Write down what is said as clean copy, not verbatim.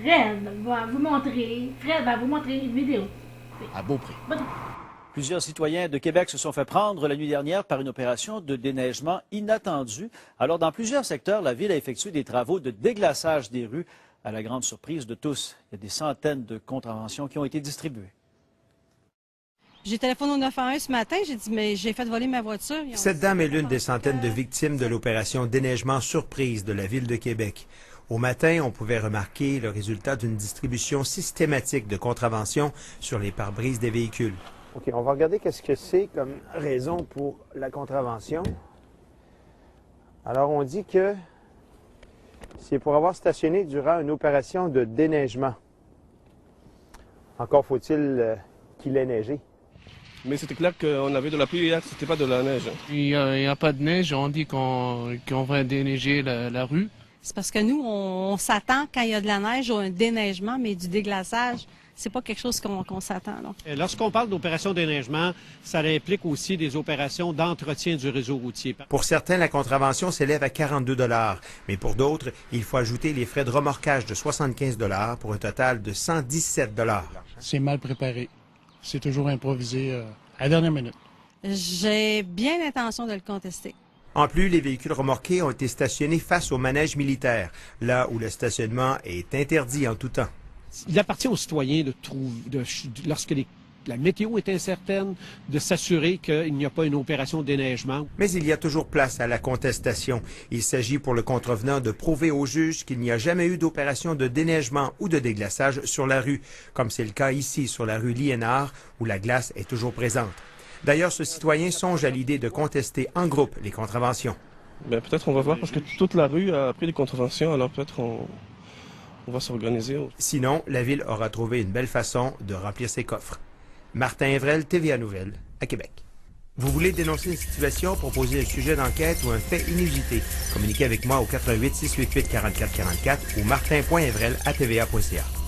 Fred va vous montrer une vidéo. À Beaupré. Plusieurs citoyens de Québec se sont fait prendre la nuit dernière par une opération de déneigement inattendue. Alors, dans plusieurs secteurs, la ville a effectué des travaux de déglaçage des rues à la grande surprise de tous. Il y a des centaines de contraventions qui ont été distribuées. J'ai téléphoné au 911 ce matin, j'ai dit, mais j'ai fait voler ma voiture. Cette dame est l'une des centaines de victimes de l'opération déneigement surprise de la Ville de Québec. Au matin, on pouvait remarquer le résultat d'une distribution systématique de contraventions sur les pare-brises des véhicules. OK, on va regarder qu'est-ce que c'est comme raison pour la contravention. Alors, on dit que c'est pour avoir stationné durant une opération de déneigement. Encore faut-il qu'il ait neigé. Mais c'était clair qu'on avait de la pluie hier, c'était pas de la neige. Il n'y a pas de neige, on dit qu'on va déneiger la rue. C'est parce que nous, on s'attend quand il y a de la neige ou un déneigement, mais du déglaçage, c'est pas quelque chose qu'on s'attend. Lorsqu'on parle d'opérations déneigement, ça implique aussi des opérations d'entretien du réseau routier. Pour certains, la contravention s'élève à 42 $, mais pour d'autres, il faut ajouter les frais de remorquage de 75 $ pour un total de 117 $. C'est mal préparé. C'est toujours improvisé à la dernière minute. J'ai bien l'intention de le contester. En plus, les véhicules remorqués ont été stationnés face au manège militaire, là où le stationnement est interdit en tout temps. Il appartient aux citoyens lorsque la météo est incertaine, de s'assurer qu'il n'y a pas une opération de déneigement. Mais il y a toujours place à la contestation. Il s'agit pour le contrevenant de prouver au juge qu'il n'y a jamais eu d'opération de déneigement ou de déglaçage sur la rue, comme c'est le cas ici sur la rue Liénard, où la glace est toujours présente. D'ailleurs, ce citoyen songe à l'idée de contester en groupe les contraventions. Peut-être on va voir, parce que toute la rue a pris des contraventions, alors peut-être on va s'organiser. Sinon, la Ville aura trouvé une belle façon de remplir ses coffres. Martin Evrel, TVA Nouvelles, à Québec. Vous voulez dénoncer une situation, proposer un sujet d'enquête ou un fait inusité? Communiquez avec moi au 88 688 44 44 ou martin.evrel@tva.ca.